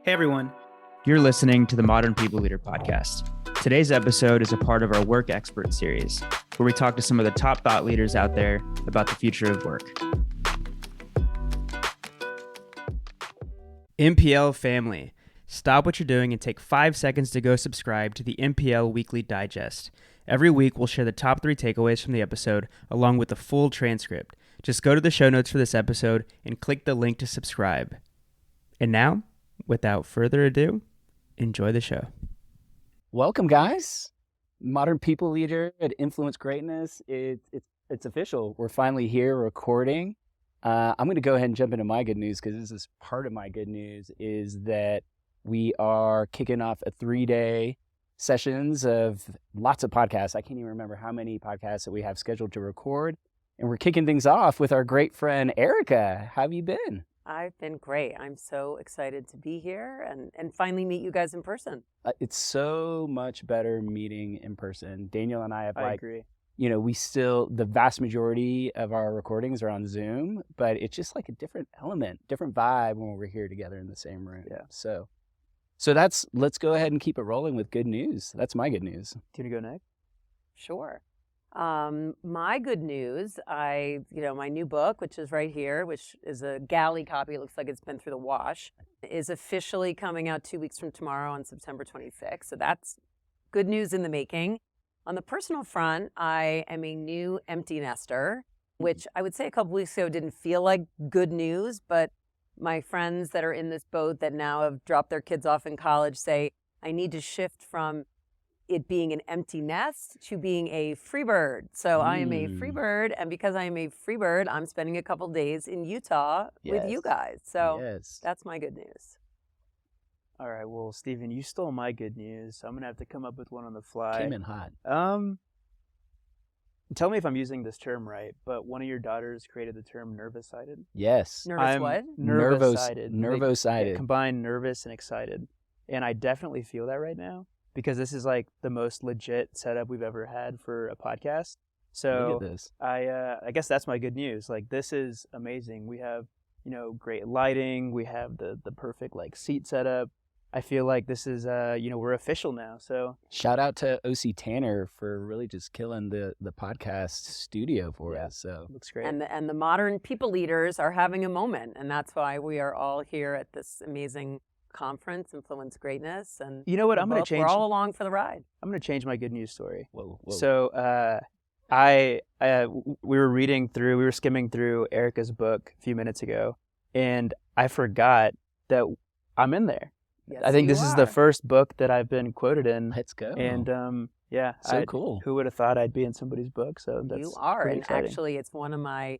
Hey everyone, you're listening to the Modern People Leader podcast. Today's episode is a part of our Work Expert series, where we talk to some of the top thought leaders out there about the future of work. MPL family, stop what you're doing and take 5 seconds to go subscribe to the MPL Weekly Digest. Every week, we'll share the top 3 takeaways from the episode, along with the full transcript. Just go to the show notes for this episode and click the link to subscribe. And now, without further ado, enjoy the show. Welcome, guys. Modern People Leader at Influence Greatness. It's official. We're finally here recording. I'm going to go ahead and jump into my good news because this is part of my good news is that we are kicking off a 3-day sessions of lots of podcasts. I can't even remember how many podcasts that we have scheduled to record. And we're kicking things off with our great friend, Erica. How have you been? I've been great. I'm so excited to be here and finally meet you guys in person. It's so much better meeting in person. Daniel and I have I agree. The vast majority of our recordings are on Zoom, but it's just like a different element, different vibe when we're here together in the same room. Yeah. So let's go ahead and keep it rolling with good news. That's my good news. Do you want to go next? Sure. My good news, my new book, which is right here, which is a galley copy, it looks like it's been through the wash, is officially coming out 2 weeks from tomorrow on September 26th. So that's good news in the making. On the personal front, I am a new empty nester, which I would say a couple weeks ago didn't feel like good news, but my friends that are in this boat that now have dropped their kids off in college say, I need to shift from it being an empty nest to being a free bird. So I am a free bird, and because I am a free bird, I'm spending a couple days in Utah with you guys. So that's my good news. All right, well, Stephen, you stole my good news, so I'm going to have to come up with one on the fly. Came in hot. Tell me if I'm using this term right, but one of your daughters created the term nervous-sided. Yes. Nervous what? Nervous-sided. Nervous-sided. Combine nervous and excited. And I definitely feel that right now, because this is like the most legit setup we've ever had for a podcast. So look at this. I guess that's my good news. Like, this is amazing. We have, great lighting. We have the perfect seat setup. I feel like this is, we're official now. So shout out to OC Tanner for really just killing the podcast studio for us. So looks great. And the modern people leaders are having a moment, and that's why we are all here at this amazing conference, Influence Greatness. And you know what? we're all along for the ride. I'm going to change my good news story. Whoa. So we were skimming through Erica's book a few minutes ago, and I forgot that I'm in there. Yes, I think this is the first book that I've been quoted in. Let's go. And cool. Who would have thought I'd be in somebody's book? So that's you are, and exciting. Actually, it's one of my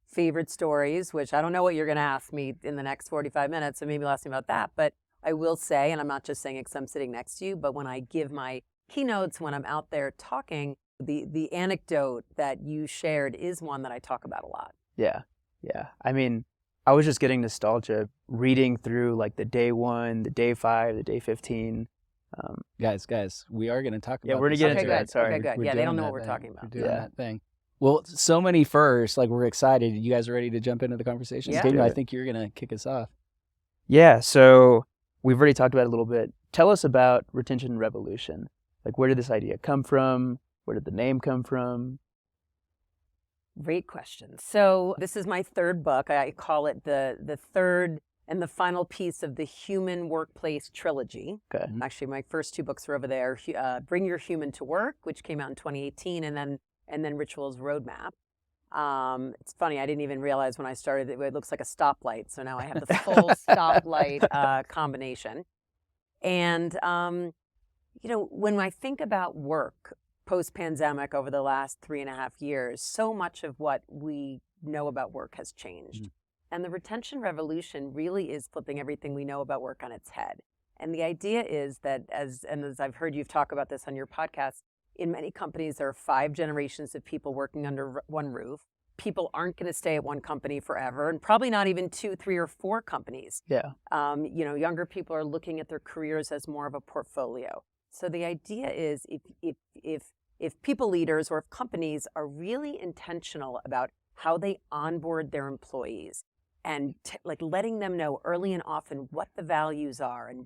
favorite stories, which I don't know what you're going to ask me in the next 45 minutes, so maybe you'll ask me about that. But I will say, and I'm not just saying it because I'm sitting next to you, but when I give my keynotes, when I'm out there talking, the anecdote that you shared is one that I talk about a lot. Yeah. I mean, I was just getting nostalgia reading through the day 1, the day 5, the day 15. Guys, we are going to talk about we're going to get into that. Sorry. Okay, good. We're They don't know that what we're thing. talking about. We're doing that thing. Well, so many firsts. We're excited. You guys ready to jump into the conversation? Yeah. Daniel, I think you're going to kick us off. Yeah, so we've already talked about it a little bit. Tell us about Retention Revolution. Where did this idea come from? Where did the name come from? Great question. So this is my third book. I call it the third and the final piece of the Human Workplace Trilogy. Okay. Actually, my first 2 books are over there. Bring Your Human to Work, which came out in 2018, and then Rituals Roadmap. It's funny, I didn't even realize when I started it looks like a stoplight. So now I have the full stoplight combination. And, when I think about work post-pandemic over the last 3.5 years, so much of what we know about work has changed. And the retention revolution really is flipping everything we know about work on its head. And the idea is that, as I've heard you talk about this on your podcast, in many companies, there are 5 generations of people working under one roof. People aren't going to stay at one company forever, and probably not even 2, 3, or 4 companies. Yeah. Younger people are looking at their careers as more of a portfolio. So the idea is if people leaders or if companies are really intentional about how they onboard their employees, and like letting them know early and often what the values are and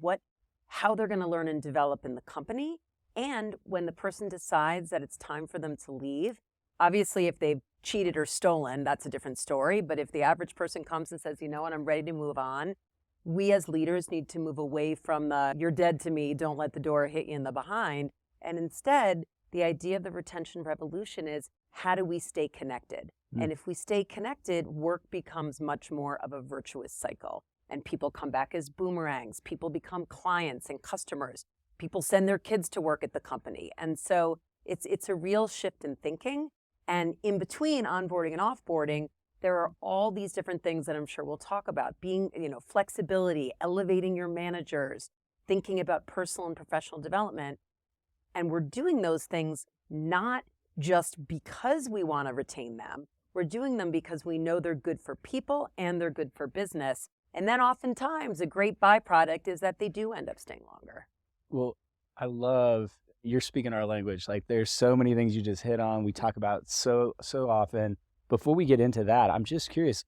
how they're going to learn and develop in the company. And when the person decides that it's time for them to leave, obviously if they've cheated or stolen, that's a different story. But if the average person comes and says, you know what, I'm ready to move on, we as leaders need to move away from the you're dead to me, don't let the door hit you in the behind. And instead, the idea of the retention revolution is, how do we stay connected? And if we stay connected, work becomes much more of a virtuous cycle. And people come back as boomerangs. People become clients and customers. People send their kids to work at the company. And so it's a real shift in thinking. And in between onboarding and offboarding, there are all these different things that I'm sure we'll talk about. Being, flexibility, elevating your managers, thinking about personal and professional development. And we're doing those things not just because we want to retain them. We're doing them because we know they're good for people and they're good for business. And then oftentimes a great byproduct is that they do end up staying longer. Well, I love you're speaking our language. Like there's so many things you just hit on. We talk about so often. Before we get into that, I'm just curious,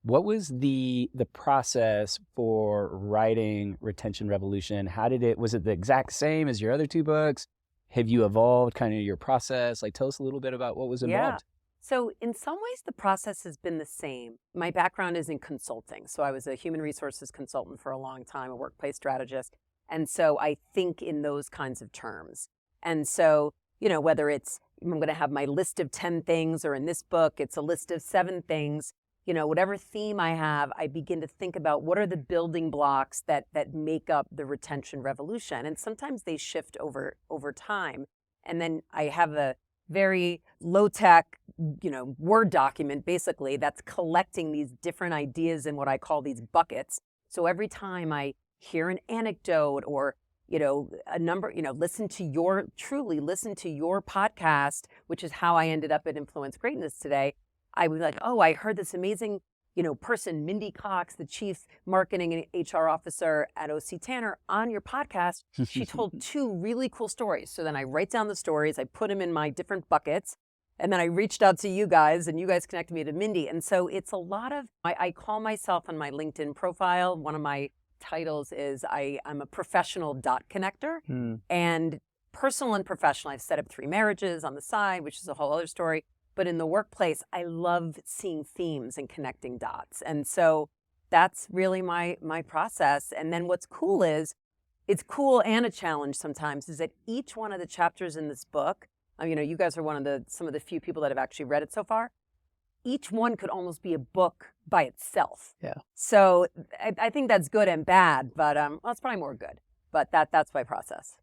what was the process for writing Retention Revolution? Was it the exact same as your other two books? Have you evolved kind of your process? Like tell us a little bit about what was involved. Yeah. So in some ways, the process has been the same. My background is in consulting. So I was a human resources consultant for a long time, a workplace strategist. And so I think in those kinds of terms. And so, whether it's, I'm going to have my list of 10 things, or in this book, it's a list of 7 things, whatever theme I have, I begin to think about what are the building blocks that make up the retention revolution. And sometimes they shift over time. And then I have a very low-tech, Word document, basically, that's collecting these different ideas in what I call these buckets. So every time I hear an anecdote or, a number, listen to your podcast, which is how I ended up at Influence Greatness today. I was like, oh, I heard this amazing, person, Mindy Cox, the chief marketing and HR officer at OC Tanner, on your podcast. She told 2 really cool stories. So then I write down the stories, I put them in my different buckets, and then I reached out to you guys, and you guys connected me to Mindy. And so it's a lot of, I call myself on my LinkedIn profile, one of my titles is I'm a professional dot connector. And personal and professional, I've set up 3 marriages on the side, which is a whole other story. But in the workplace, I love seeing themes and connecting dots. And so that's really my process. And then what's cool is, it's cool and a challenge sometimes, is that each one of the chapters in this book, you guys are some of the few people that have actually read it so far. Each one could almost be a book by itself. Yeah. So I think that's good and bad, but it's probably more good. But that's my process.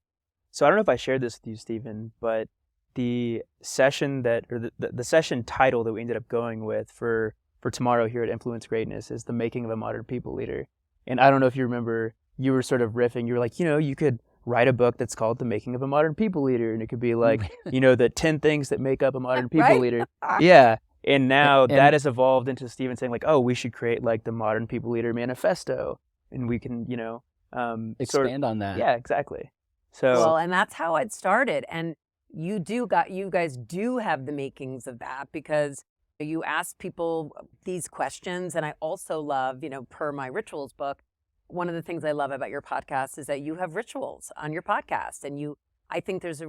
So I don't know if I shared this with you, Stephen, but the session the session title that we ended up going with for tomorrow here at Influence Greatness is The Making of a Modern People Leader. And I don't know if you remember, you were sort of riffing. You were like, you could write a book that's called The Making of a Modern People Leader. And it could be like, the 10 things that make up a modern people Right? leader. Yeah. And now that has evolved into Stephen saying like, oh, we should create like the Modern People Leader Manifesto. And we can, expand on that. Yeah, exactly. So Well, and that's how it started. And you guys do have the makings of that, because you ask people these questions. And I also love, per my rituals book, one of the things I love about your podcast is that you have rituals on your podcast, and I think there's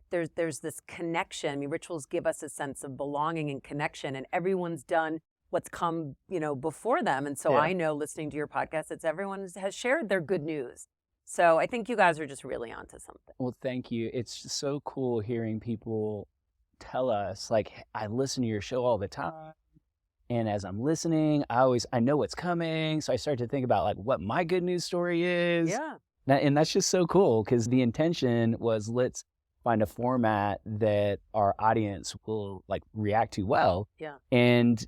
there's this connection. I mean, rituals give us a sense of belonging and connection, and everyone's done what's come, before them. And so I know, listening to your podcast, it's everyone has shared their good news. So I think you guys are just really onto something. Well, thank you. It's so cool hearing people tell us, like, I listen to your show all the time. And as I'm listening, I know what's coming. So I start to think about like what my good news story is. Yeah. And that's just so cool, because the intention was, let's find a format that our audience will like react to well. Yeah. And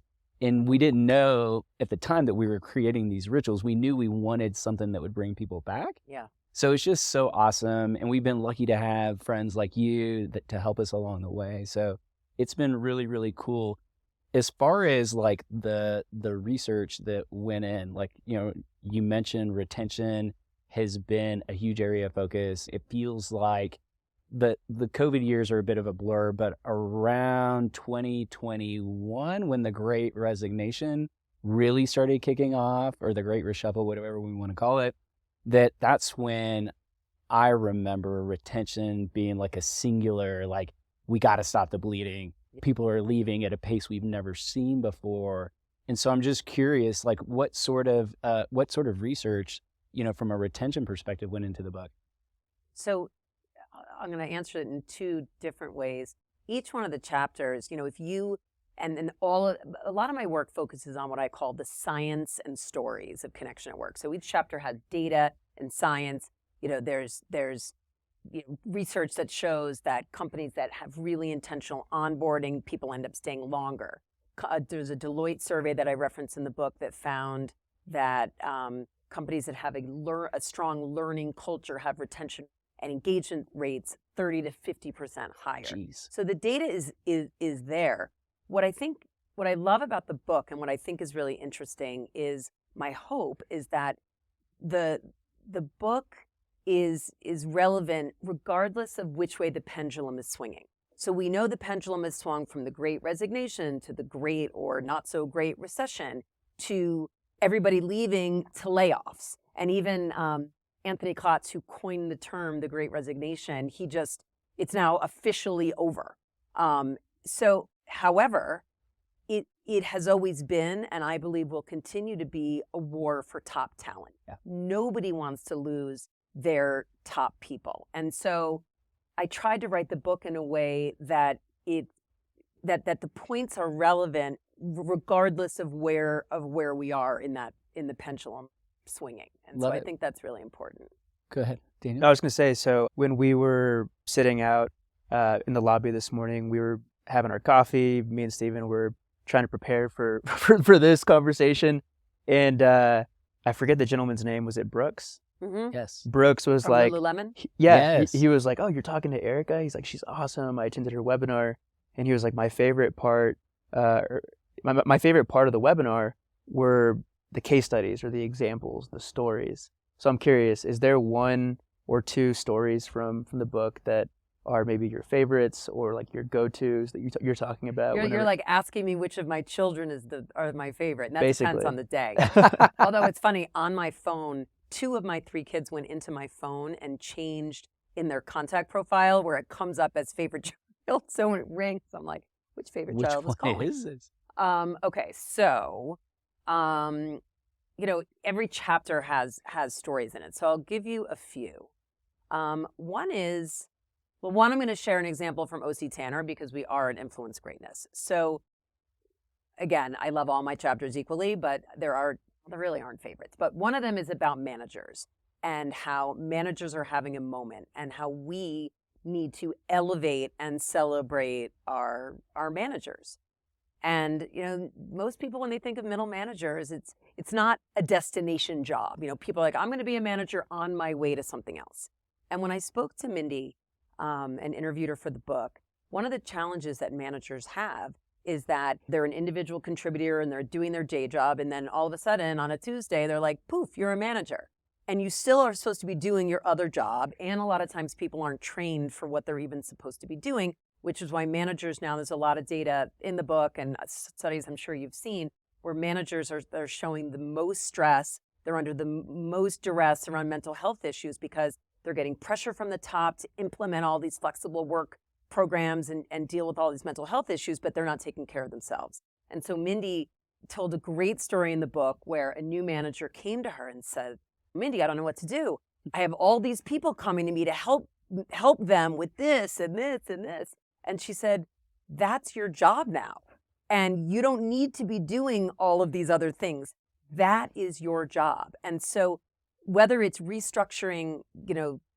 we didn't know at the time that we were creating these rituals. We knew we wanted something that would bring people back. Yeah. So it's just so awesome. And we've been lucky to have friends like you to help us along the way. So it's been really, really cool. As far as like the research that went in, like, you mentioned retention has been a huge area of focus. It feels like the COVID years are a bit of a blur, but around 2021, when the Great Resignation really started kicking off, or the Great Reshuffle, whatever we want to call it, that's when I remember retention being like a singular, like, we got to stop the bleeding. People are leaving at a pace we've never seen before. And so I'm just curious, like, what sort of research, from a retention perspective went into the book? So I'm going to answer it in two different ways. Each one of the chapters, if you, and a lot of my work focuses on what I call the science and stories of connection at work. So each chapter has data and science. There's research that shows that companies that have really intentional onboarding, people end up staying longer. There's a Deloitte survey that I referenced in the book that found that companies that have a strong learning culture have retention and engagement rates 30 to 50% higher. Jeez. So the data is there. What I love about the book and what I think is really interesting is, my hope is that the book is relevant regardless of which way the pendulum is swinging. So we know the pendulum has swung from the Great Resignation to the Great or Not So Great Recession to everybody leaving to layoffs. And even Anthony Klotz, who coined the term the Great Resignation, it's now officially over. However, it has always been, and I believe will continue to be, a war for top talent. Yeah. Nobody wants to lose their top people. And so I tried to write the book in a way that that the points are relevant regardless of where we are in the pendulum swinging. And Love so I it. think that's really important. Go ahead, Daniel. No, I was going to say, so when we were sitting out in the lobby this morning, we were having our coffee. Me and Steven were trying to prepare for this conversation. And I forget the gentleman's name. Was it Brooks? Mm-hmm. Yes. Brooks was From like, Lululemon? Yes. he was like, oh, you're talking to Erica? He's like, she's awesome. I attended her webinar. And he was like, my favorite part of the webinar were the case studies or the examples, the stories. So I'm curious, is there one or two stories from the book that are maybe your favorites or like your go-tos that you're talking about? You're like asking me which of my children are my favorite, and that Basically. depends on the day. Although it's funny, on my phone, 2 of my 3 kids went into my phone and changed in their contact profile where it comes up as favorite child. So when it rings, I'm like, which favorite Which child is one calling? is this? Okay, so every chapter has stories in it. So I'll give you a few. One I'm going to share an example from O.C. Tanner because we are at Influence Greatness. So again, I love all my chapters equally, but there really aren't favorites. But one of them is about managers and how managers are having a moment and how we need to elevate and celebrate our managers. And, most people, when they think of middle managers, it's not a destination job. People are like, I'm going to be a manager on my way to something else. And when I spoke to Mindy and interviewed her for the book, one of the challenges that managers have is that they're an individual contributor and they're doing their day job. And then all of a sudden on a Tuesday, they're like, poof, you're a manager. And you still are supposed to be doing your other job. And a lot of times people aren't trained for what they're even supposed to be doing, which is why managers now, there's a lot of data in the book and studies I'm sure you've seen, where managers are showing the most stress. They're under the most duress around mental health issues because they're getting pressure from the top to implement all these flexible work programs and deal with all these mental health issues, but they're not taking care of themselves. And so Mindy told a great story in the book where a new manager came to her and said, Mindy, I don't know what to do. I have all these people coming to me to help them with this and this and this. And she said, that's your job now. And you don't need to be doing all of these other things. That is your job. And so whether it's restructuring,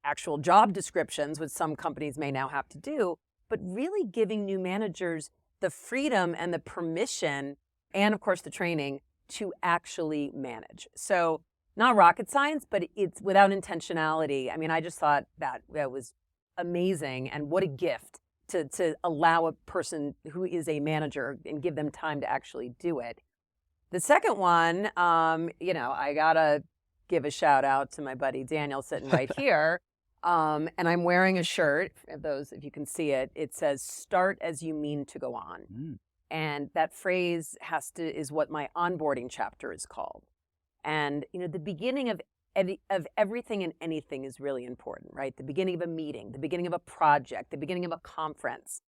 actual job descriptions, which some companies may now have to do, but really giving new managers the freedom and the permission, and of course the training, to actually manage. So not rocket science, but it's without intentionality. I mean, I just thought that was amazing, and what a gift to allow a person who is a manager and give them time to actually do it. The second one, I gotta give a shout out to my buddy Daniel sitting right here. And I'm wearing a shirt, if you can see it, it says, start as you mean to go on. And that phrase is what my onboarding chapter is called. And, the beginning of everything and anything is really important, right? The beginning of a meeting, the beginning of a project, the beginning of a conference,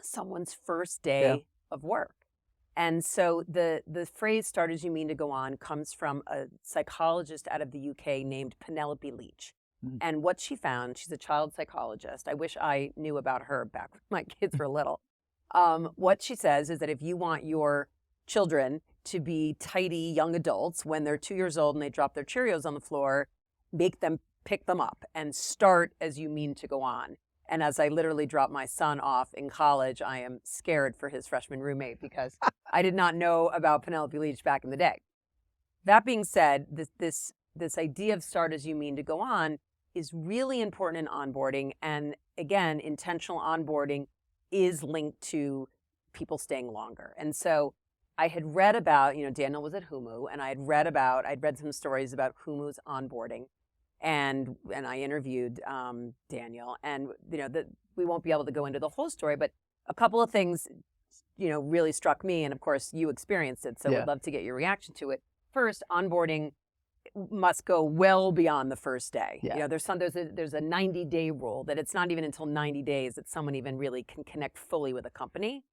someone's first day of work. And so the phrase "start as you mean to go on" comes from a psychologist out of the UK named Penelope Leach. And what she found, she's a child psychologist. I wish I knew about her back when my kids were little. What she says is that if you want your children to be tidy young adults when they're 2 years old and they drop their Cheerios on the floor, make them pick them up and start as you mean to go on. And as I literally dropped my son off in college, I am scared for his freshman roommate because I did not know about Penelope Leach back in the day. That being said, this idea of start as you mean to go on is really important in onboarding. And again, intentional onboarding is linked to people staying longer. And so I had read about, Daniel was at Humu, and I'd read some stories about Humu's onboarding. And I interviewed Daniel, and we won't be able to go into the whole story, but a couple of things, really struck me, and of course you experienced it, so I'd love to get your reaction to it. First, onboarding must go well beyond the first day. There's a 90-day rule that it's not even until 90 days that someone even really can connect fully with a company.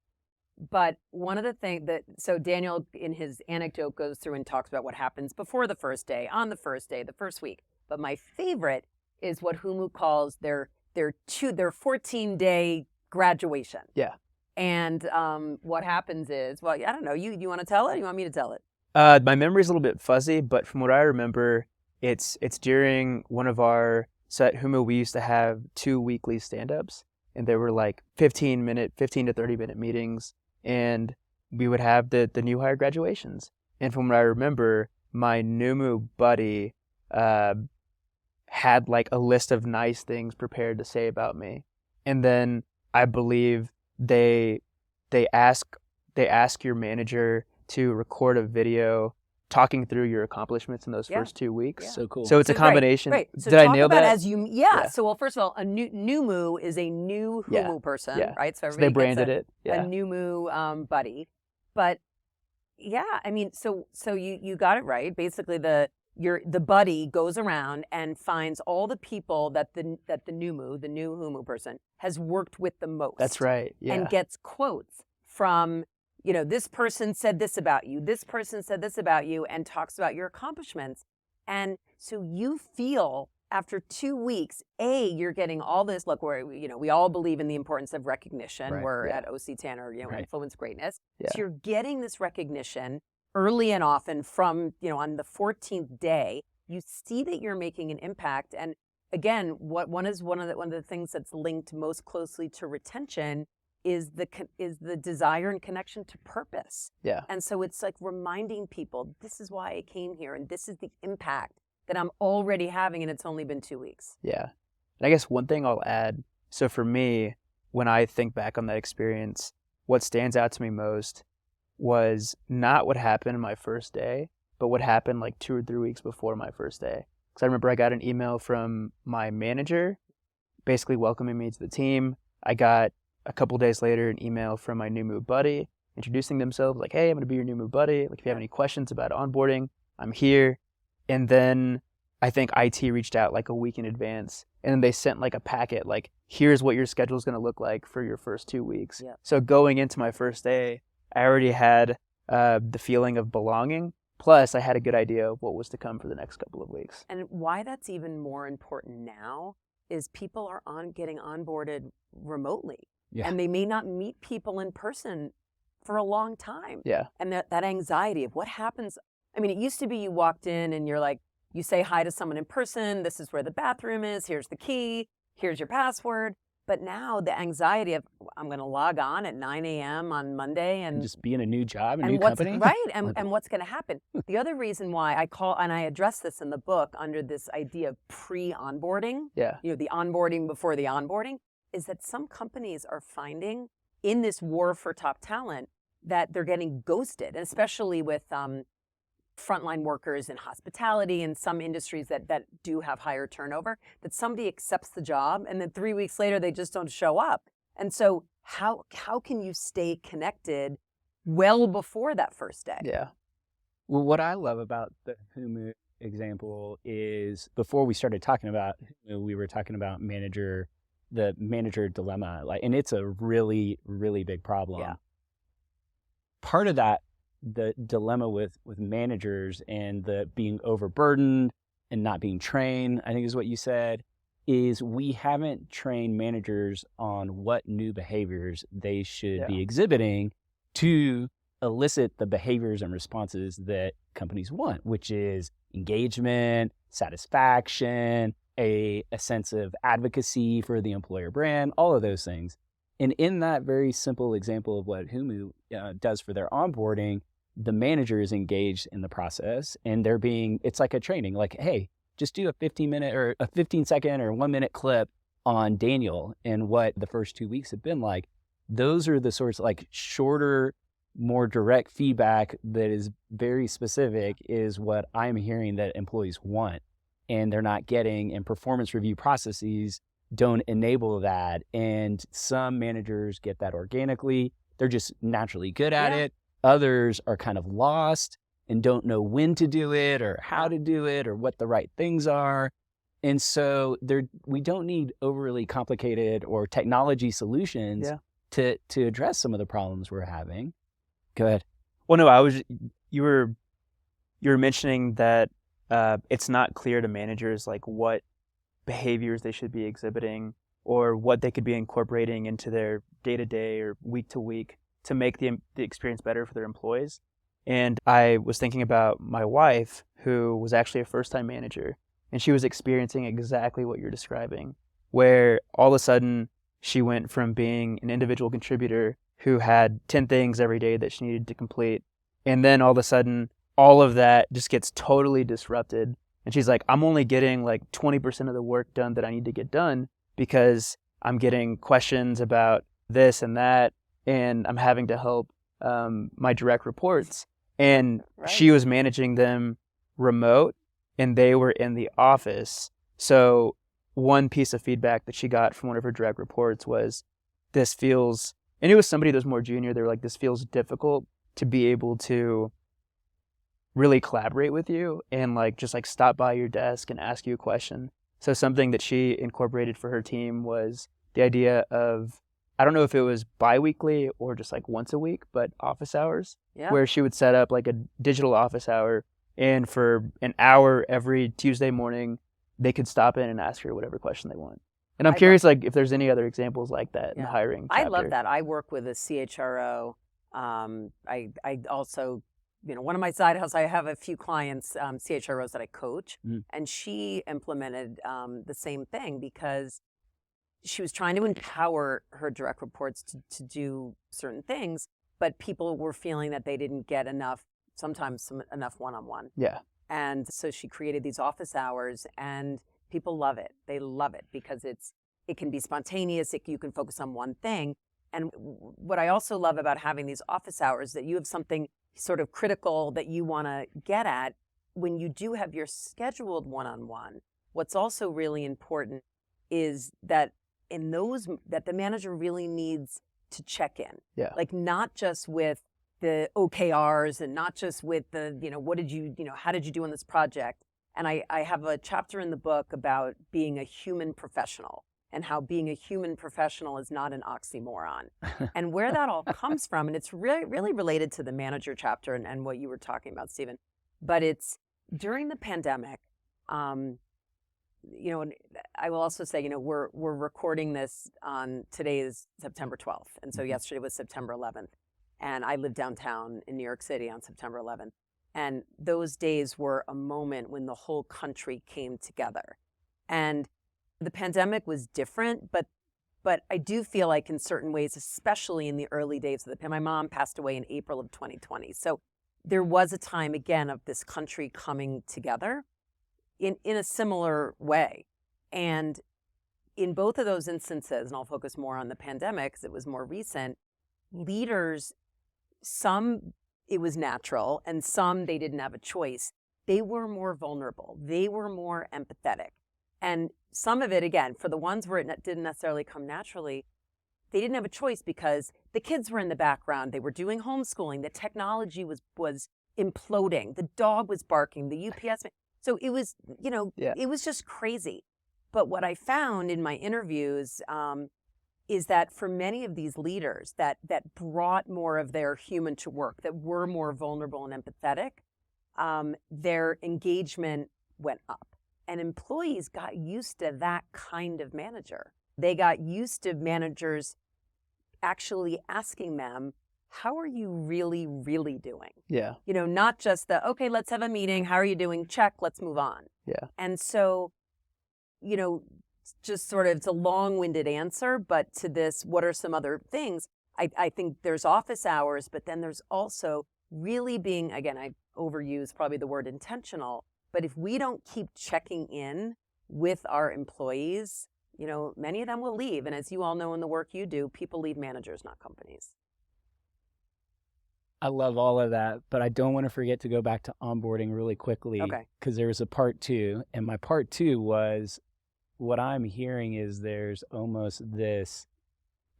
But one of the things so Daniel in his anecdote goes through and talks about what happens before the first day, on the first day, the first week. But my favorite is what Humu calls their 14-day graduation. Yeah. And what happens is, well, I don't know, you want to tell it? You want me to tell it? My memory's a little bit fuzzy, but from what I remember, it's during one of our, so at Humu, we used to have 2 weekly stand-ups, and they were like 15 to 30 minute meetings, and we would have the new hire graduations. And from what I remember, my Numu buddy had like a list of nice things prepared to say about me. And then I believe they ask your manager to record a video talking through your accomplishments in those first 2 weeks. Yeah. So cool. So it's a combination. Right. So did I nail that? So, well, first of all, a Numu is a new Humu person, right? So they branded it. A Numu buddy. But yeah, I mean, so you got it right. Basically, the buddy goes around and finds all the people that the new Humu person has worked with the most. That's right. Yeah. And gets quotes from, this person said this about you, this person said this about you, and talks about your accomplishments. And so you feel after 2 weeks, you're getting all this. Look, we all believe in the importance of recognition. Right. We're at OC Tanner, Influence Greatness. Yeah. So you're getting this recognition early and often from, on the 14th day, you see that you're making an impact. And again, one of the things that's linked most closely to retention is the desire and connection to purpose. Yeah. And so it's like reminding people, this is why I came here, and this is the impact that I'm already having, and it's only been 2 weeks. Yeah. And I guess one thing I'll add, so for me, when I think back on that experience, what stands out to me most was not what happened my first day, but what happened like 2 or 3 weeks before my first day. Because I remember I got an email from my manager basically welcoming me to the team. I got a couple days later an email from my new move buddy introducing themselves, like, hey, I'm going to be your new move buddy. Like, if you have any questions about onboarding, I'm here. And then I think IT reached out like a week in advance, and then they sent like a packet, like, here's what your schedule is going to look like for your first 2 weeks. Yeah. So going into my first day, I already had the feeling of belonging. Plus, I had a good idea of what was to come for the next couple of weeks. And why that's even more important now is people are getting onboarded remotely. Yeah. And they may not meet people in person for a long time. Yeah. And that anxiety of what happens. I mean, it used to be you walked in and you're like, you say hi to someone in person. This is where the bathroom is. Here's the key. Here's your password. But now the anxiety of, I'm going to log on at 9 a.m. on Monday and just be in a new job, a new company. Right. And what's going to happen? The other reason why I address this in the book under this idea of pre-onboarding, Yeah. the onboarding before the onboarding, is that some companies are finding in this war for top talent that they're getting ghosted, and especially with frontline workers in hospitality and some industries that do have higher turnover, that somebody accepts the job and then 3 weeks later they just don't show up. And so how can you stay connected well before that first day? Yeah. Well, what I love about the Humu example is before we started talking about Humu, we were talking about the manager dilemma, and it's a really, really big problem. Yeah. Part of that, the dilemma with managers and the being overburdened and not being trained, I think is what you said, is we haven't trained managers on what new behaviors they should be exhibiting to elicit the behaviors and responses that companies want, which is engagement, satisfaction, a sense of advocacy for the employer brand, all of those things. And in that very simple example of what Humu does for their onboarding, the manager is engaged in the process, and it's like a training, like, hey, just do a 15-minute or a 15-second or 1-minute clip on Daniel and what the first 2 weeks have been like. Those are the sorts of shorter, more direct feedback that is very specific is what I'm hearing that employees want, and they're not getting, and performance review processes don't enable that. And some managers get that organically. They're just naturally good at it. Others are kind of lost and don't know when to do it or how to do it or what the right things are. And so we don't need overly complicated or technology solutions to address some of the problems we're having. Go ahead. Well, no, you were mentioning that it's not clear to managers what behaviors they should be exhibiting or what they could be incorporating into their day-to-day or week-to-week to make the experience better for their employees. And I was thinking about my wife, who was actually a first-time manager, and she was experiencing exactly what you're describing, where all of a sudden she went from being an individual contributor who had 10 things every day that she needed to complete, and then all of a sudden all of that just gets totally disrupted. And she's like, I'm only getting 20% of the work done that I need to get done because I'm getting questions about this and that, and I'm having to help my direct reports. And she was managing them remote, and they were in the office. So one piece of feedback that she got from one of her direct reports was, this feels, and it was somebody that was more junior, they were like, this feels difficult to be able to really collaborate with you and just stop by your desk and ask you a question. So something that she incorporated for her team was the idea of, I don't know if it was bi-weekly or just once a week, but office hours, where she would set up a digital office hour, and for an hour every Tuesday morning, they could stop in and ask her whatever question they want. And I'm curious if there's any other examples like that in the hiring chapter. I love that. I work with a CHRO. I also, one of my side hustles, I have a few clients, CHROs that I coach, and she implemented the same thing because she was trying to empower her direct reports to do certain things, but people were feeling that they didn't get enough one-on-one. Yeah. And so she created these office hours, and people love it. They love it because it can be spontaneous. You can focus on one thing. And what I also love about having these office hours, that you have something sort of critical that you want to get at when you do have your scheduled one-on-one. What's also really important is that that the manager really needs to check in. Yeah. Not just with the OKRs and not just with the, how did you do on this project? And I have a chapter in the book about being a human professional and how being a human professional is not an oxymoron. And where that all comes from, and it's really, really related to the manager chapter and what you were talking about, Stephen, but it's during the pandemic, and I will also say, we're recording this on, today is September 12th. And so yesterday was September 11th. And I lived downtown in New York City on September 11th. And those days were a moment when the whole country came together. And the pandemic was different, but I do feel like in certain ways, especially in the early days of the pandemic, my mom passed away in April of 2020. So there was a time, again, of this country coming together in a similar way. And in both of those instances, and I'll focus more on the pandemic because it was more recent, leaders, some it was natural and some they didn't have a choice. They were more vulnerable. They were more empathetic. And some of it, again, for the ones where it didn't necessarily come naturally, they didn't have a choice because the kids were in the background. They were doing homeschooling. The technology was imploding. The dog was barking. The UPS. So it was, it was just crazy. But what I found in my interviews is that for many of these leaders that brought more of their human to work, that were more vulnerable and empathetic, their engagement went up. And employees got used to that kind of manager. They got used to managers actually asking them, how are you really, really doing? Yeah. Not just okay, let's have a meeting. How are you doing? Check, let's move on. Yeah. And so, just sort of, it's a long-winded answer, but to this, what are some other things? I think there's office hours, but then there's also really being, again, I overuse probably the word intentional, but if we don't keep checking in with our employees, many of them will leave. And as you all know in the work you do, people leave managers, not companies. I love all of that, but I don't want to forget to go back to onboarding really quickly. Okay. Because there was a part 2, and my part 2 was, what I'm hearing is there's almost this,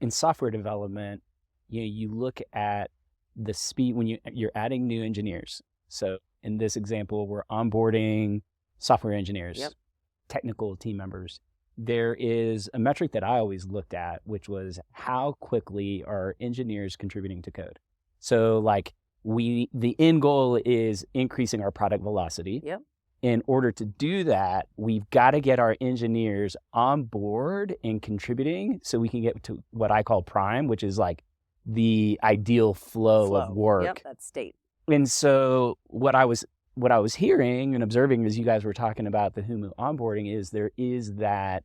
in software development, you look at the speed when you're adding new engineers. So in this example, we're onboarding software engineers, Yep. technical team members. There is a metric that I always looked at, which was how quickly are engineers contributing to code. So the end goal is increasing our product velocity. Yep. In order to do that, we've got to get our engineers on board and contributing so we can get to what I call prime, which is like the ideal flow of work. Yep, that's state. And so what I was hearing and observing as you guys were talking about the Humu onboarding is there is that,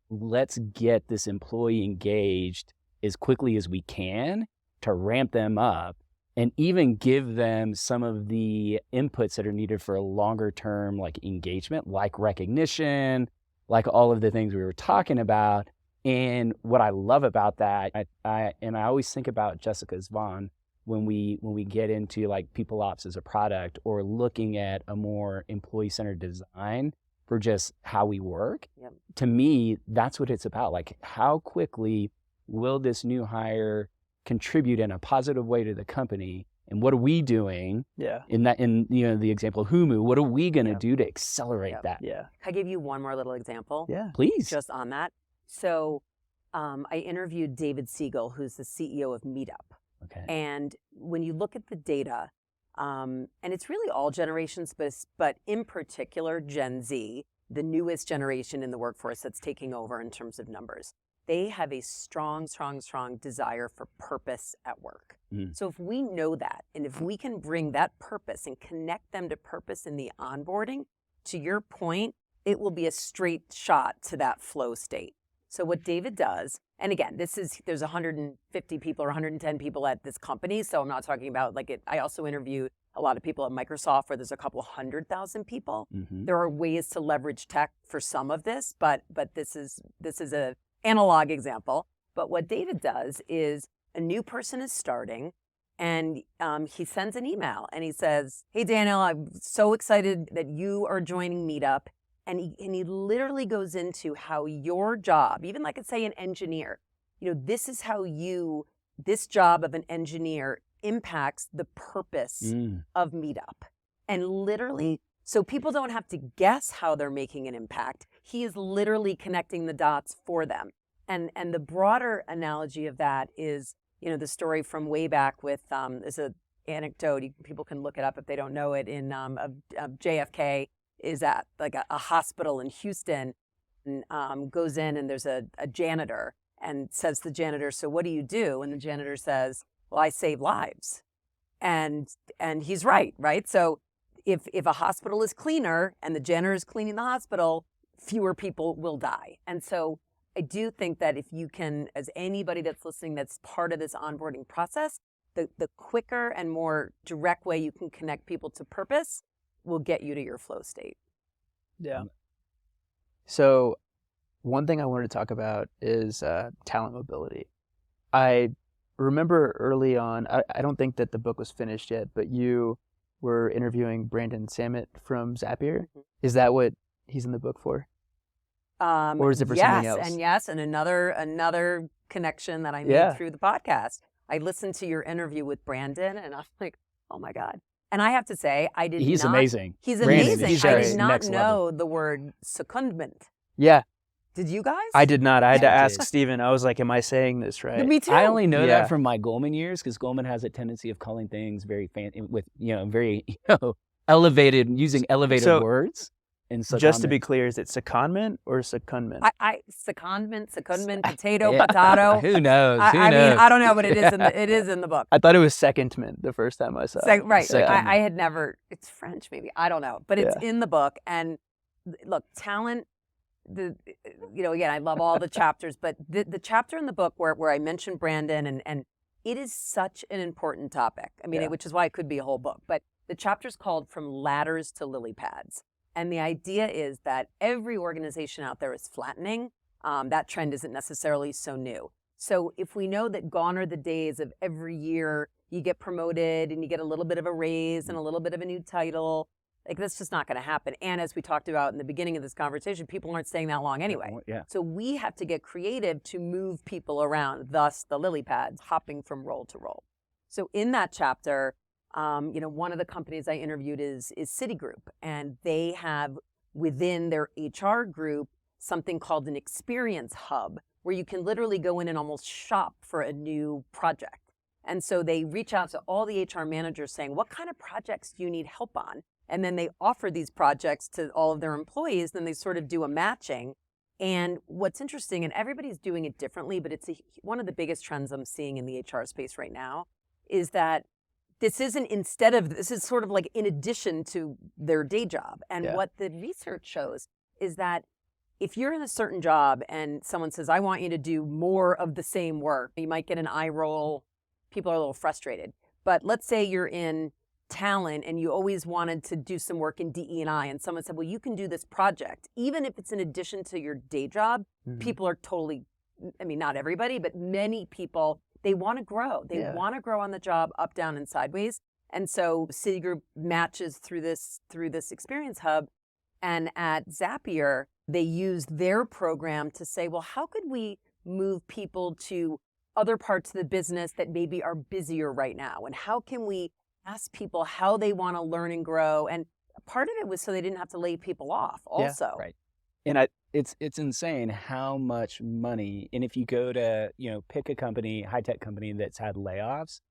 let's get this employee engaged as quickly as we can to ramp them up and even give them some of the inputs that are needed for a longer term engagement, like recognition, like all of the things we were talking about. And what I love about that, I always think about Jessica's Vaughn when we get into people ops as a product or looking at a more employee-centered design for just how we work. Yep. To me, that's what it's about. How quickly will this new hire contribute in a positive way to the company, and what are we doing? Yeah. In the example of Humu, what are we going to do to accelerate that? Yeah. Can I give you one more little example? Yeah. Please. Just on that. So I interviewed David Siegel, who's the CEO of Meetup. Okay. And when you look at the data, and it's really all generations, but in particular Gen Z, the newest generation in the workforce that's taking over in terms of numbers, they have a strong, strong, strong desire for purpose at work. Mm. So if we know that, and if we can bring that purpose and connect them to purpose in the onboarding, to your point, it will be a straight shot to that flow state. So what David does, and again, there's 150 people or 110 people at this company, so I'm not talking about I also interview a lot of people at Microsoft where there's a couple 100,000 people. Mm-hmm. There are ways to leverage tech for some of this, but this is a analog example. But what David does is a new person is starting and he sends an email and he says, "Hey, Daniel, I'm so excited that you are joining Meetup." And he literally goes into how your job, even say an engineer, this is how this job of an engineer impacts the purpose of Meetup. And literally, so people don't have to guess how they're making an impact. He is literally connecting the dots for them. And the broader analogy of that is, the story from way back with, there's an anecdote, people can look it up if they don't know it, of JFK is at a hospital in Houston and goes in and there's a janitor and says to the janitor, "So what do you do?" And the janitor says, "Well, I save lives." And he's right? So if a hospital is cleaner and the janitor is cleaning the hospital, fewer people will die. And so I do think that if you can, as anybody that's listening that's part of this onboarding process, the quicker and more direct way you can connect people to purpose will get you to your flow state. Yeah. So one thing I wanted to talk about is talent mobility. I remember early on, I don't think that the book was finished yet, but you were interviewing Brandon Samet from Zapier. Mm-hmm. Is that what he's in the book for? Or is it for something else? And another connection that I made through the podcast. I listened to your interview with Brandon, and I'm like, oh my God. And I have to say, He's amazing. He's Brandon, amazing. he's I did not next know level. the word secondment. Yeah, Did you guys? I did not. I had to I ask did. Steven. I was like, am I saying this right? Me too. I only know Yeah. that from my Goldman years, because Goldman has a tendency of calling things very fancy with, very elevated, using elevated So, words. And Just to be clear, is it secondment or secondment? Secondment, potato, Yeah. potato. Who knows? I knows? mean, I don't know, but it is in the book. I thought it was secondment the first time I saw it. Right. Secondment. I had never, it's French maybe. I don't know. But it's in the book. And look, talent, again, I love all the chapters, but the chapter in the book where I mentioned Brandon and it is such an important topic. I mean, which is why it could be a whole book. But the chapter's called From Ladders to Lily Pads. And the idea is that every organization out there is flattening. That trend isn't necessarily so new. So if we know that gone are the days of every year you get promoted and you get a little bit of a raise and a little bit of a new title, like that's just not going to happen. And as we talked about in the beginning of this conversation, people aren't staying that long anyway. Yeah. So we have to get creative to move people around, thus the lily pads, hopping from role to role. So in that chapter, one of the companies I interviewed is Citigroup, and they have within their HR group something called an experience hub, where you can literally go in and almost shop for a new project. And so they reach out to all the HR managers saying, what kind of projects do you need help on? And then they offer these projects to all of their employees, then they sort of do a matching. And what's interesting, and everybody's doing it differently, but it's one of the biggest trends I'm seeing in the HR space right now, is that this is sort of like in addition to their day job. And what the research shows is that if you're in a certain job and someone says, I want you to do more of the same work, you might get an eye roll. People are a little frustrated. But let's say you're in talent and you always wanted to do some work in DE&I, and someone said, well, you can do this project. Even if it's in addition to your day job, people are totally, not everybody, but many people, they want to grow. They want to grow on the job, up, down, and sideways. And so Citigroup matches through this experience hub. And at Zapier, they used their program to say, well, how could we move people to other parts of the business that maybe are busier right now? And how can we ask people how they want to learn and grow? And part of it was so they didn't have to lay people off also. Right. And it's insane how much money, and if you go to, pick a company, high-tech company that's had layoffs,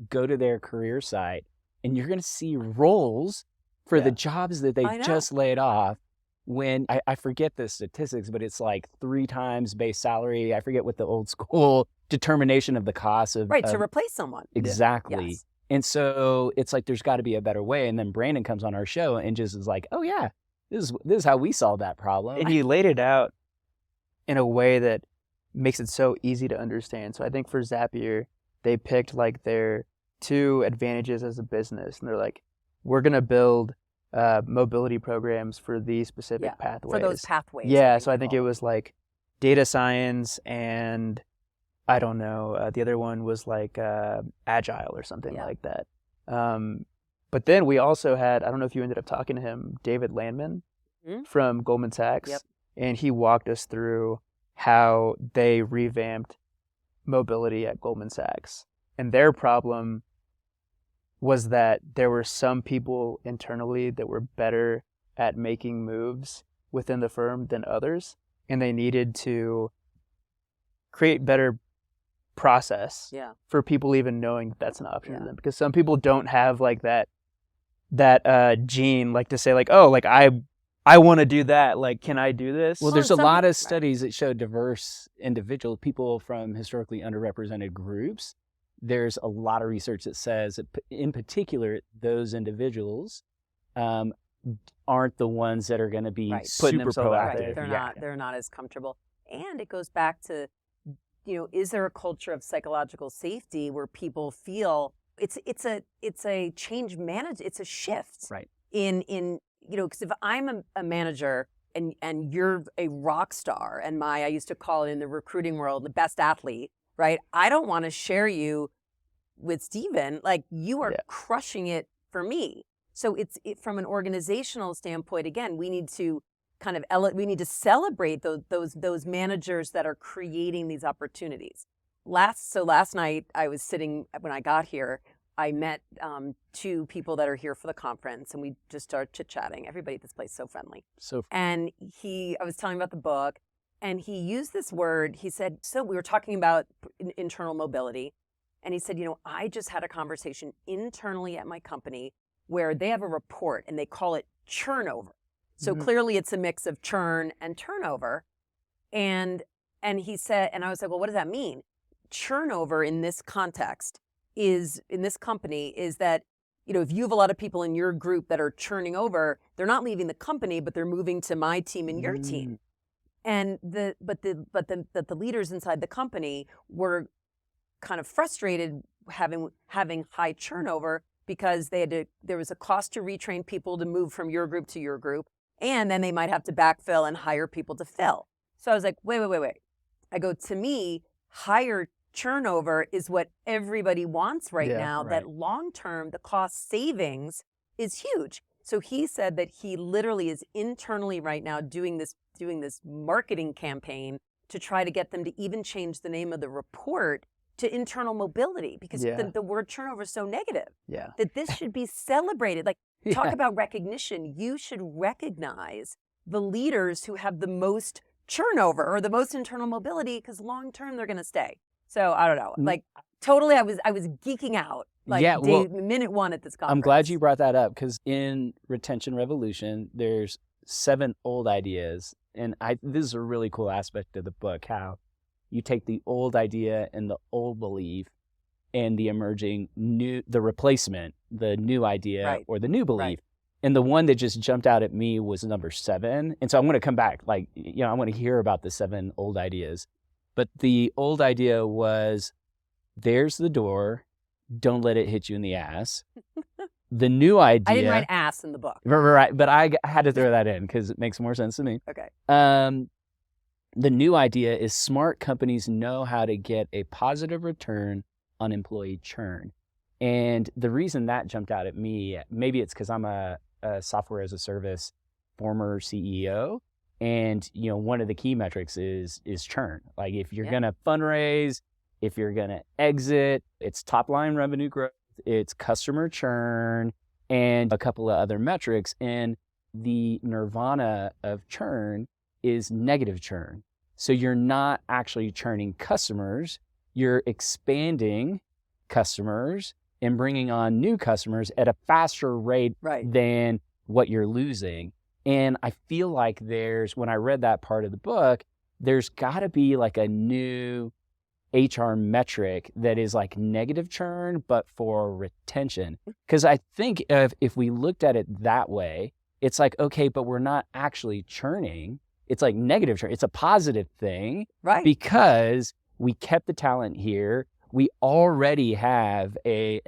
go to their career site, and you're going to see roles for the jobs that they just laid off. When I forget the statistics, but it's like 3 times base salary. I forget what the old school determination of the cost of. Right, to replace someone. Exactly. Yes. And so it's like, there's got to be a better way. And then Brandon comes on our show and just is like, oh yeah, this is how we solve that problem. And he laid it out in a way that makes it so easy to understand. So I think for Zapier, they picked like their 2 advantages as a business. And they're like, we're going to build mobility programs for these specific pathways. For those pathways. Yeah, so I think it was like data science and I don't know, the other one was like agile or something like that. But then we also had, I don't know if you ended up talking to him, David Landman from Goldman Sachs. Yep. And he walked us through how they revamped mobility at Goldman Sachs. And their problem was that there were some people internally that were better at making moves within the firm than others. And they needed to create better process for people even knowing that that's an option to them. Because some people don't have like that gene, like to say like, oh, like I want to do that. Like, can I do this? Well, there's a lot of studies that show diverse individuals, people from historically underrepresented groups. There's a lot of research that says, that in particular, those individuals aren't the ones that are going to be super proactive. Right. They're not as comfortable. And it goes back to, is there a culture of psychological safety where people feel it's a change manage, it's a shift. Right. Because if I'm a manager and you're a rock star and I used to call it in the recruiting world, the best athlete, right? I don't want to share you with Steven. Like, you are crushing it for me. So it's from an organizational standpoint, again, we need to kind of we need to celebrate those managers that are creating these opportunities. Last night I was sitting, when I got here, I met 2 people that are here for the conference, and we just started chit-chatting. Everybody at this place is so friendly. And I was telling him about the book, and he used this word. He said, so we were talking about internal mobility, and he said, I just had a conversation internally at my company where they have a report and they call it Churnover. So clearly it's a mix of churn and turnover. And he said, and I was like, well, what does that mean? Churnover in this context in this company is that, if you have a lot of people in your group that are churning over, they're not leaving the company, but they're moving to my team and your team. And the leaders inside the company were kind of frustrated having high turnover because there was a cost to retrain people to move from your group to your group. And then they might have to backfill and hire people to fill. So I was like, wait. I go, to me, higher turnover is what everybody wants right now. Right. That long-term, the cost savings is huge. So he said that he literally is internally right now doing this marketing campaign to try to get them to even change the name of the report to internal mobility, because the word turnover is so negative. Yeah. That this should be celebrated. Like, talk about recognition. You should recognize the leaders who have the most turnover or the most internal mobility, because long term they're going to stay. So I don't know. Like, totally, I was geeking out. Like, minute one at this conference. I'm glad you brought that up, because in Retention Revolution, there's 7 old ideas, and this is a really cool aspect of the book, how you take the old idea and the old belief and the emerging the replacement, the new idea or the new belief. Right. And the one that just jumped out at me was number 7. And so I'm going to come back, I want to hear about the 7 old ideas. But the old idea was, there's the door, don't let it hit you in the ass. The new idea. I didn't write ass in the book. Right, but I had to throw that in because it makes more sense to me. Okay. The new idea is, smart companies know how to get a positive return on employee churn. And the reason that jumped out at me, maybe it's because I'm a software as a service former CEO. And, one of the key metrics is churn. Like, if you're going to fundraise, if you're going to exit, it's top line revenue growth, it's customer churn, and a couple of other metrics. And the nirvana of churn is negative churn. So you're not actually churning customers, you're expanding customers and bringing on new customers at a faster rate than what you're losing. And I feel like when I read that part of the book, there's got to be like a new HR metric that is like negative churn, but for retention. Because I think if we looked at it that way, it's like, okay, but we're not actually churning. It's like negative churn. It's a positive thing, right? Because we kept the talent here. We already have a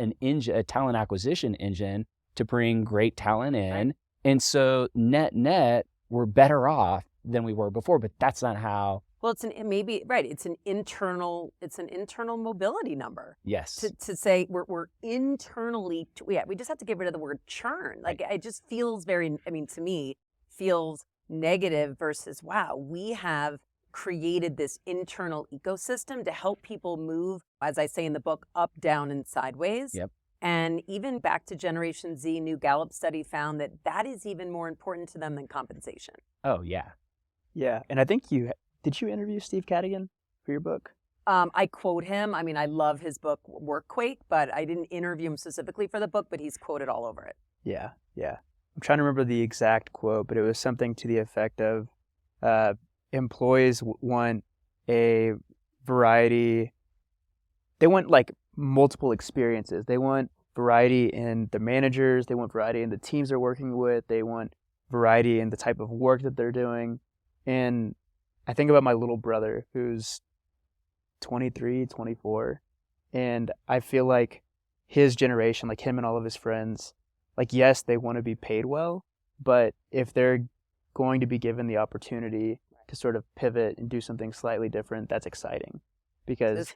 talent acquisition engine to bring great talent in. Right. And so net, we're better off than we were before, but that's not how. Well, it's an internal mobility number. Yes. To say we're internally, we just have to get rid of the word churn. Like, it just feels to me, feels negative versus, wow, we have created this internal ecosystem to help people move, as I say in the book, up, down, and sideways. Yep. And even back to Generation Z, new Gallup study found that is even more important to them than compensation. Oh, yeah. Yeah, and I think did you interview Steve Cadigan for your book? I quote him. I mean, I love his book, Workquake, but I didn't interview him specifically for the book, but he's quoted all over it. Yeah. I'm trying to remember the exact quote, but it was something to the effect of, employees want a variety. They want like multiple experiences. They want variety in the managers. They want variety in the teams they're working with. They want variety in the type of work that they're doing. And I think about my little brother who's 23, 24. And I feel like his generation, like him and all of his friends, like, yes, they want to be paid well, but if they're going to be given the opportunity to sort of pivot and do something slightly different, that's exciting. Because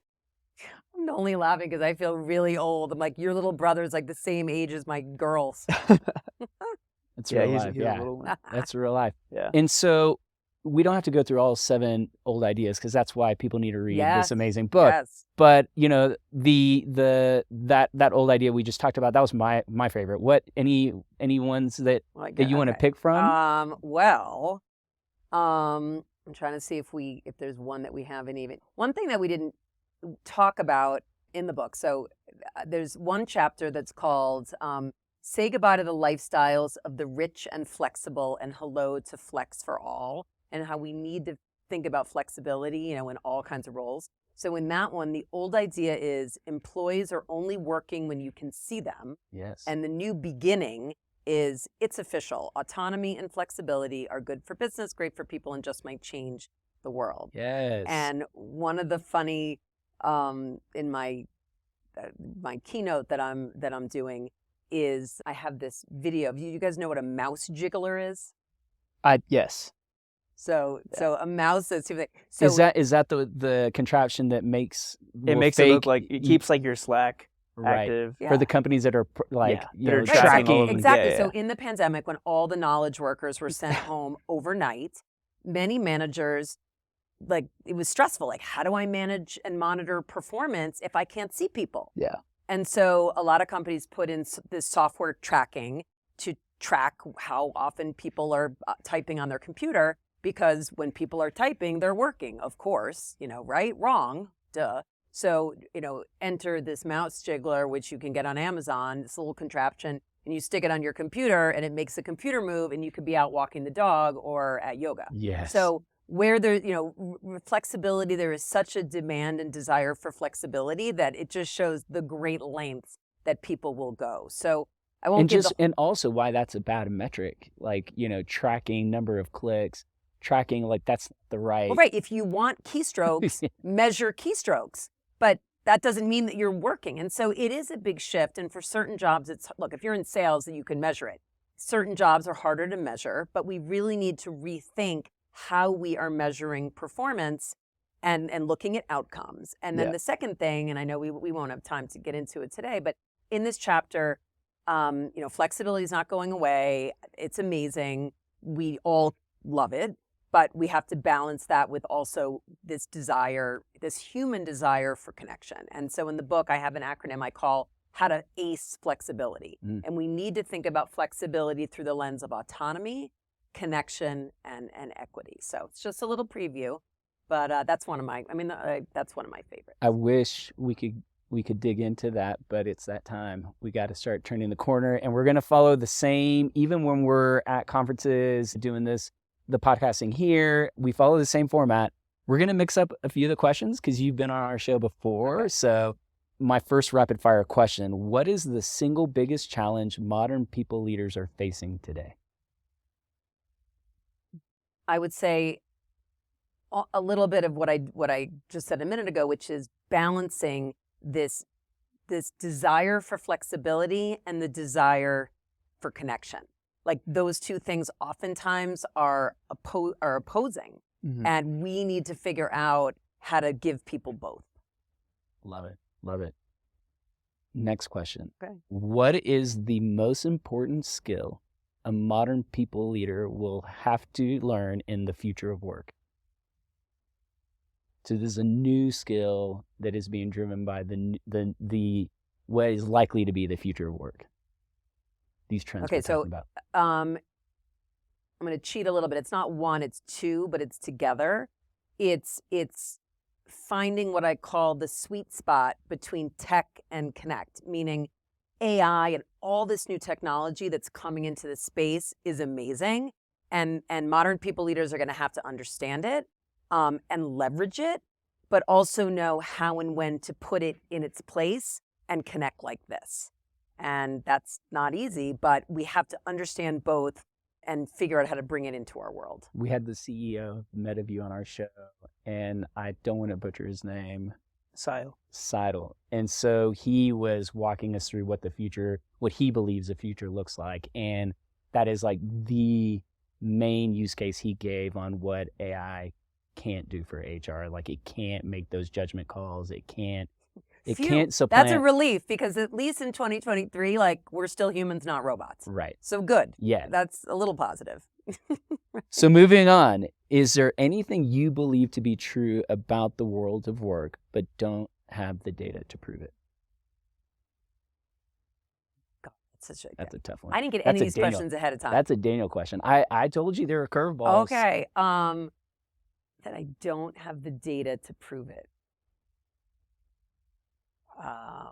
I'm only laughing because I feel really old. I'm like, your little brother's like the same age as my girls. It's Yeah, real he's life. a Yeah, little one. that's real life. Yeah. And so we don't have to go through all 7 old ideas because that's why people need to read this amazing book. Yes. But you know, that old idea we just talked about, that was my favorite. What any ones that you want to pick from? I'm trying to see if there's one that we haven't even. One thing that we didn't talk about in the book. So there's one chapter that's called "Say Goodbye to the Lifestyles of the Rich and Flexible, and Hello to Flex for All," and how we need to think about flexibility, you know, in all kinds of roles. So in that one, the old idea is employees are only working when you can see them. Yes. And the new beginning is it's official. Autonomy and flexibility are good for business, great for people, and just might change the world. Yes. And one of the funny in my keynote that I'm doing is I have this video. You guys know what a mouse jiggler is? Yes. So a mouse is so is that the contraption that makes It makes it look like it keeps like your Slack active for the companies that are like that are tracking all of them. exactly. Yeah. So in the pandemic, when all the knowledge workers were sent home overnight, many managers, like, it was stressful. Like, how do I manage and monitor performance if I can't see people? Yeah. And so a lot of companies put in this software tracking to track how often people are typing on their computer, because when people are typing, they're working, of course, you know, right? Wrong, duh. So, you know, enter this mouse jiggler, which you can get on Amazon, this little contraption, and you stick it on your computer and it makes the computer move, and you could be out walking the dog or at yoga. Yes. So where there, you know, flexibility, there is such a demand and desire for flexibility that it just shows the great lengths that people will go. So I won't and also why that's a bad metric, like, you know, tracking number of clicks, tracking, like, that's the right. Well, right. If you want keystrokes, measure keystrokes, but that doesn't mean that you're working. And so it is a big shift. And for certain jobs, look, if you're in sales, then you can measure it. Certain jobs are harder to measure, but we really need to rethink how we are measuring performance and looking at outcomes. And then the second thing, and I know we won't have time to get into it today, but in this chapter, you know, flexibility is not going away. It's amazing. We all love it, but we have to balance that with also this desire, this human desire for connection. And so in the book, I have an acronym I call how to ace flexibility. And we need to think about flexibility through the lens of autonomy, connection, and equity. So it's just a little preview, but that's one of my favorites. I wish we could dig into that, but it's that time. We got to start turning the corner, and we're going to follow the same, even when we're at conferences doing this, the podcasting here, we follow the same format. We're going to mix up a few of the questions because you've been on our show before. Okay. So my first rapid fire question, what is the single biggest challenge modern people leaders are facing today? I would say a little bit of what I just said a minute ago, which is balancing this desire for flexibility and the desire for connection. Like, those two things oftentimes are opposing, and we need to figure out how to give people both. Love it. Love it. Next question. Okay. What is the most important skill a modern people leader will have to learn in the future of work? So there's a new skill that is being driven by the what is likely to be the future of work. These trends we're talking about. I'm going to cheat a little bit. It's not one, it's two, but it's together. It's finding what I call the sweet spot between tech and connect, meaning AI and all this new technology that's coming into the space is amazing. And modern people leaders are going to have to understand it and leverage it, but also know how and when to put it in its place and connect like this. And that's not easy, but we have to understand both and figure out how to bring it into our world. We had the CEO of MetaView on our show, and I don't want to butcher his name. Seidel. And so he was walking us through what he believes the future looks like. And that is like the main use case he gave on what AI can't do for HR. Like, it can't make those judgment calls. It can't It Phew. can't supplant. That's a relief, because at least in 2023, like, we're still humans, not robots. Right. So good. Yeah. That's a little positive. So moving on, is there anything you believe to be true about the world of work, but don't have the data to prove it? God, That's a tough one. I didn't get That's any a of these Daniel- questions ahead of time. That's a Daniel question. I told you there were curveballs. Okay. That I don't have the data to prove it. I'm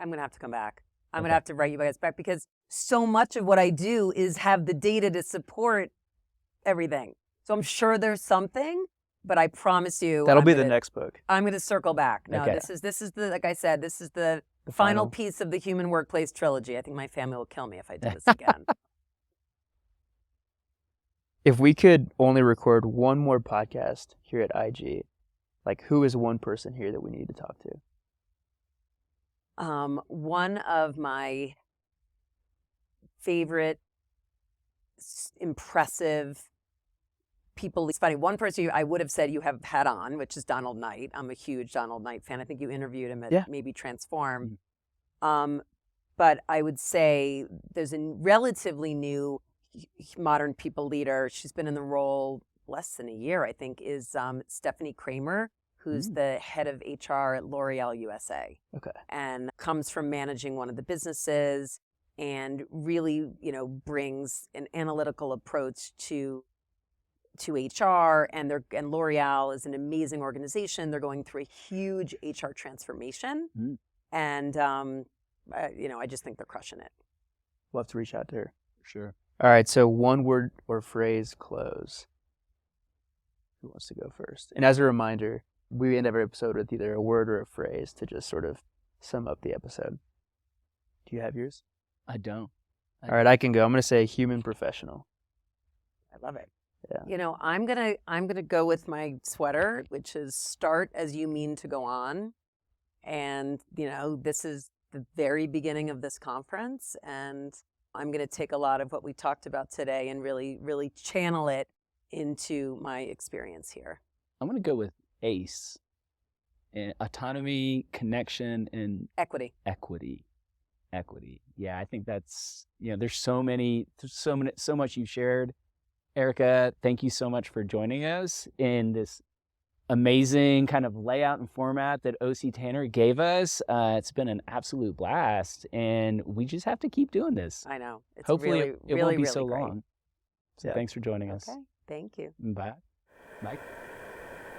going to have to come back. I'm going to have to write you guys back, because so much of what I do is have the data to support everything. So I'm sure there's something, but I promise you That'll be the next book. I'm going to circle back. No, Okay. this is the, like I said, this is the final piece of the human workplace trilogy. I think my family will kill me if I do this again. If we could only record one more podcast here at IG, like, who is one person here that we need to talk to? One of my favorite, impressive people. It's funny. One person I would have said you have had on, which is Donald Knight. I'm a huge Donald Knight fan. I think you interviewed him at maybe Transform. But I would say there's a relatively new modern people leader. She's been in the role less than a year, I think, is Stephanie Kramer, who's the head of HR at L'Oreal USA. Okay. And comes from managing one of the businesses, and really, brings an analytical approach to HR. And L'Oreal is an amazing organization. They're going through a huge HR transformation. And, I just think they're crushing it. We'll have to reach out to her. Sure. All right, so one word or phrase close. Who wants to go first? And as a reminder, we end every episode with either a word or a phrase to just sort of sum up the episode. Do you have yours? I don't. All right, I can go. I'm going to say human professional. I love it. Yeah. I'm gonna go with my sweater, which is start as you mean to go on. And, this is the very beginning of this conference, and I'm going to take a lot of what we talked about today and really, really channel it into my experience here. I'm going to go with ACE. And autonomy, connection, and Equity. Yeah, I think that's, there's so much you've shared. Erica, thank you so much for joining us in this amazing kind of layout and format that OC Tanner gave us. It's been an absolute blast, and we just have to keep doing this. I know. It's Hopefully really, it really, won't be really so great. long. So thanks for joining us. Okay, thank you. Bye. Mike?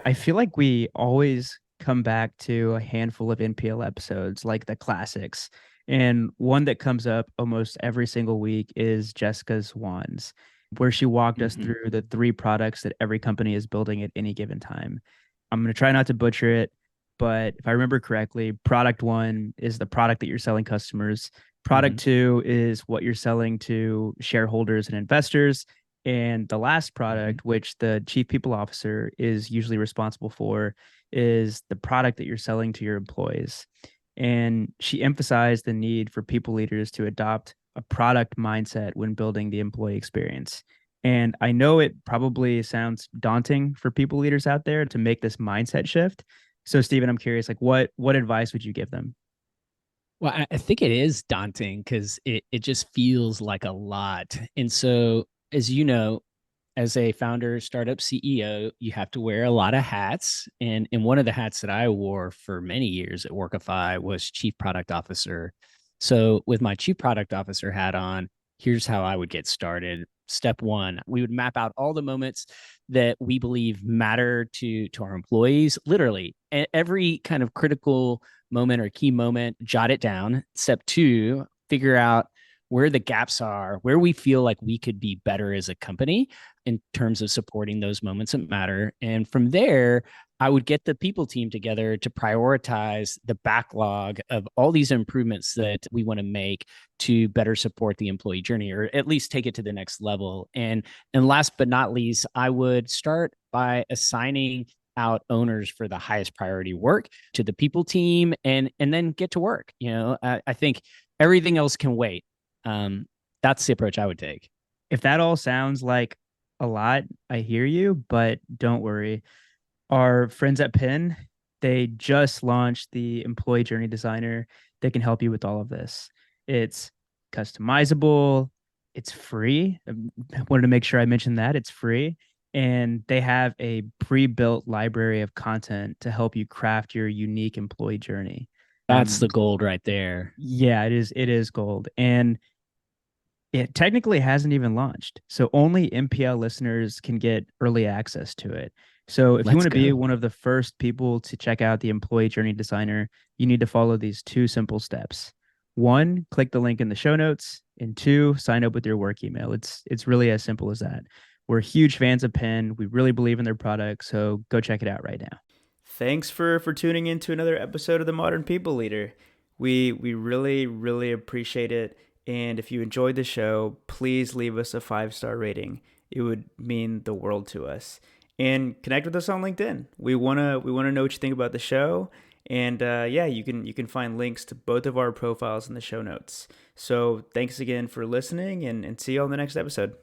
I feel like we always come back to a handful of NPL episodes, like the classics. And one that comes up almost every single week is Jessica's Wands, where she walked us through the 3 products that every company is building at any given time. I'm going to try not to butcher it, but if I remember correctly, product 1 is the product that you're selling customers. Product 2 is what you're selling to shareholders and investors. And the last product, which the chief people officer is usually responsible for, is the product that you're selling to your employees. And she emphasized the need for people leaders to adopt a product mindset when building the employee experience. And I know it probably sounds daunting for people leaders out there to make this mindset shift. So, Stephen, I'm curious, like, what advice would you give them? Well, I think it is daunting because it just feels like a lot. And so, as you know, as a founder, startup CEO, you have to wear a lot of hats. And one of the hats that I wore for many years at Workify was chief product officer. So with my chief product officer hat on, here's how I would get started. Step 1, we would map out all the moments that we believe matter to our employees. Literally, every kind of critical moment or key moment, jot it down. Step 2, figure out where the gaps are, where we feel like we could be better as a company in terms of supporting those moments that matter. And from there, I would get the people team together to prioritize the backlog of all these improvements that we want to make to better support the employee journey, or at least take it to the next level. And last but not least, I would start by assigning out owners for the highest priority work to the people team, and then get to work. I think everything else can wait. That's the approach I would take. If that all sounds like a lot, I hear you, but don't worry. Our friends at Penn They just launched the Employee Journey Designer that can help you with all of this. It's customizable. It's free. I wanted to make sure I mentioned that. It's free. And they have a pre-built library of content to help you craft your unique employee journey. That's the gold right there. Yeah, it is. It is gold. And it technically hasn't even launched. So only MPL listeners can get early access to it. So if you want to be one of the first people to check out the Employee Journey Designer, you need to follow these 2 simple steps. 1, click the link in the show notes, and 2, sign up with your work email. It's really as simple as that. We're huge fans of Penn. We really believe in their product, so go check it out right now. Thanks for tuning in to another episode of the Modern People Leader. We really, really appreciate it. And if you enjoyed the show, please leave us a 5-star rating. It would mean the world to us. And connect with us on LinkedIn. We wanna know what you think about the show. And you can find links to both of our profiles in the show notes. So thanks again for listening, and see you on the next episode.